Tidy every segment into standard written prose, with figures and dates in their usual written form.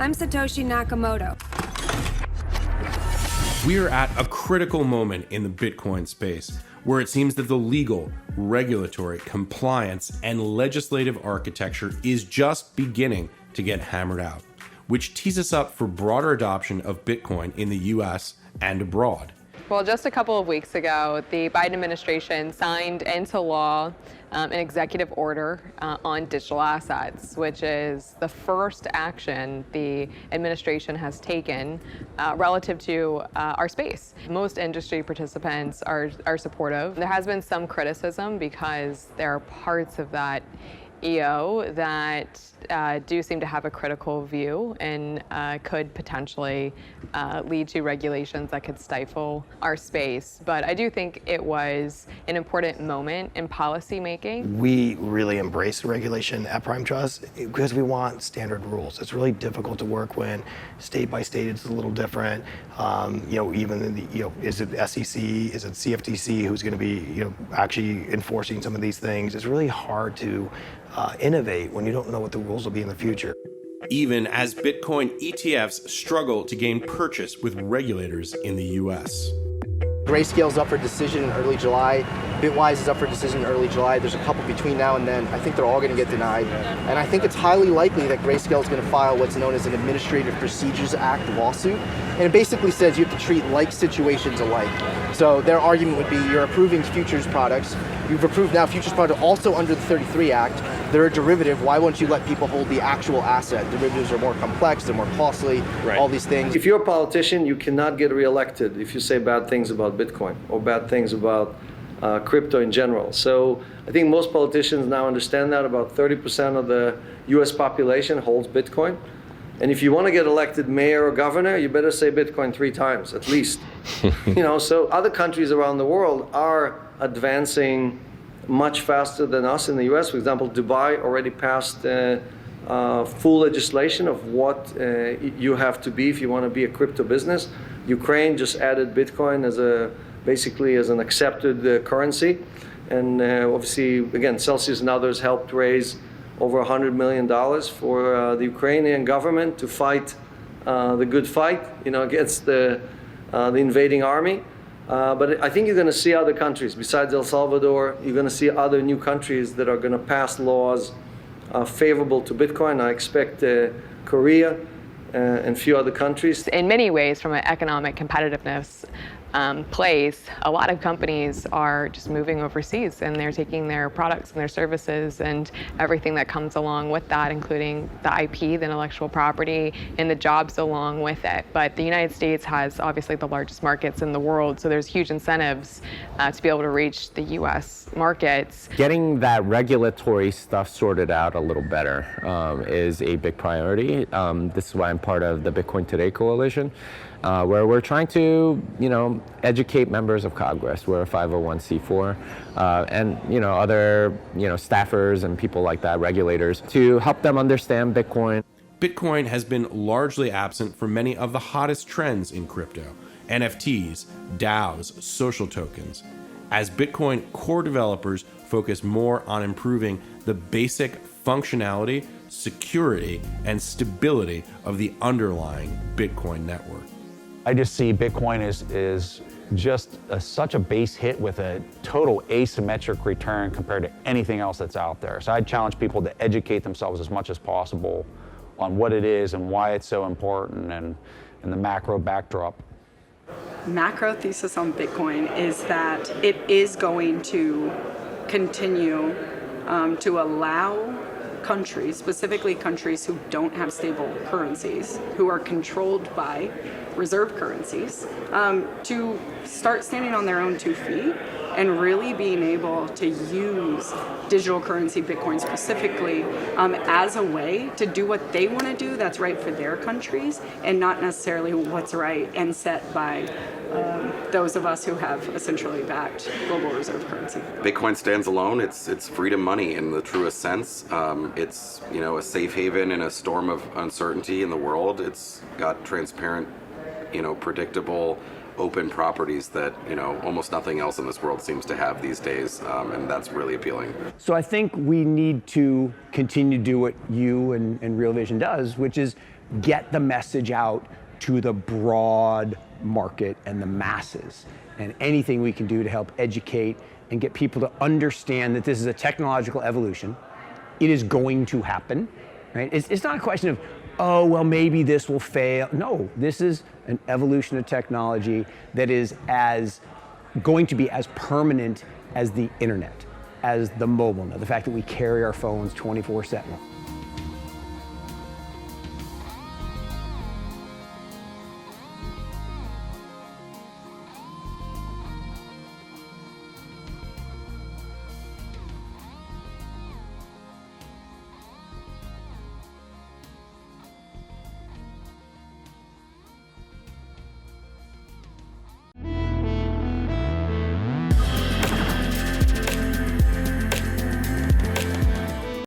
I'm Satoshi Nakamoto. We're at a critical moment in the Bitcoin space, where it seems that the legal, regulatory, compliance, and legislative architecture is just beginning to get hammered out, which tees us up for broader adoption of Bitcoin in the US and abroad. Well, just a couple of weeks ago, the Biden administration signed into law an executive order on digital assets, which is the first action the administration has taken relative to our space. Most industry participants are supportive. There has been some criticism because there are parts of that EO that do seem to have a critical view and could potentially lead to regulations that could stifle our space. But I do think it was an important moment in policy making. We really embrace regulation at Prime Trust because we want standard rules. It's really difficult to work when state by state it's a little different. Even in the, is it SEC, is it CFTC who's going to be actually enforcing some of these things? It's really hard to innovate when you don't know what the rules will be in the future. Even as Bitcoin ETFs struggle to gain purchase with regulators in the US. Grayscale's up for decision in early July. Bitwise is up for decision in early July. There's a couple between now and then. I think they're all going to get denied. And I think it's highly likely that Grayscale is going to file what's known as an Administrative Procedures Act lawsuit. And it basically says you have to treat like situations alike. So their argument would be you're approving futures products. You've approved now futures products also under the 33 Act. They're a derivative. Why won't you let people hold the actual asset? Derivatives are more complex, they're more costly, all these things. If you're a politician, you cannot get reelected if you say bad things about Bitcoin or bad things about crypto in general. So I think most politicians now understand that. About 30% of the US population holds Bitcoin. And if you want to get elected mayor or governor, you better say Bitcoin 3 times at least. So other countries around the world are advancing much faster than us in the US. For example, Dubai already passed full legislation of what you have to be if you want to be a crypto business. Ukraine just added Bitcoin as basically as an accepted currency. And obviously, again, Celsius and others helped raise over $100 million for the Ukrainian government to fight the good fight, against the invading army. But I think you're going to see other countries besides El Salvador. You're going to see other new countries that are going to pass laws favorable to Bitcoin. I expect Korea and a few other countries. In many ways, from an economic competitiveness place, a lot of companies are just moving overseas and they're taking their products and their services and everything that comes along with that, including the IP, the intellectual property, and the jobs along with it. But the United States has obviously the largest markets in the world, so there's huge incentives to be able to reach the US markets. Getting that regulatory stuff sorted out a little better is a big priority. This is why I'm part of the Bitcoin Today Coalition, where we're trying to, educate members of Congress. We're a 501c4, and other, staffers and people like that, regulators, to help them understand Bitcoin. Bitcoin has been largely absent from many of the hottest trends in crypto: NFTs, DAOs, social tokens. As Bitcoin core developers focus more on improving the basic functionality, security, and stability of the underlying Bitcoin network. I just see Bitcoin is just such a base hit with a total asymmetric return compared to anything else that's out there. So I'd challenge people to educate themselves as much as possible on what it is and why it's so important and the macro backdrop. Macro thesis on Bitcoin is that it is going to continue to allow countries, specifically countries who don't have stable currencies, who are controlled by reserve currencies, to start standing on their own 2 feet and really being able to use digital currency, Bitcoin specifically, as a way to do what they want to do that's right for their countries and not necessarily what's right and set by those of us who have a centrally backed global reserve currency. Bitcoin stands alone. It's freedom money in the truest sense. It's a safe haven in a storm of uncertainty in the world. It's got transparent, predictable, open properties that almost nothing else in this world seems to have these days, and that's really appealing. So I think we need to continue to do what you and Real Vision does, which is get the message out to the broad market and the masses. And anything we can do to help educate and get people to understand that this is a technological evolution. It is going to happen, right? It's not a question of, oh, well, maybe this will fail. No, this is an evolution of technology that is going to be as permanent as the internet, as the mobile net, the fact that we carry our phones 24/7.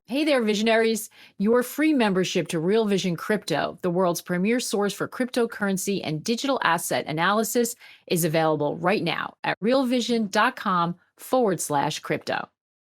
Hey there, visionaries. Your free membership to Real Vision Crypto, the world's premier source for cryptocurrency and digital asset analysis, is available right now at realvision.com/crypto.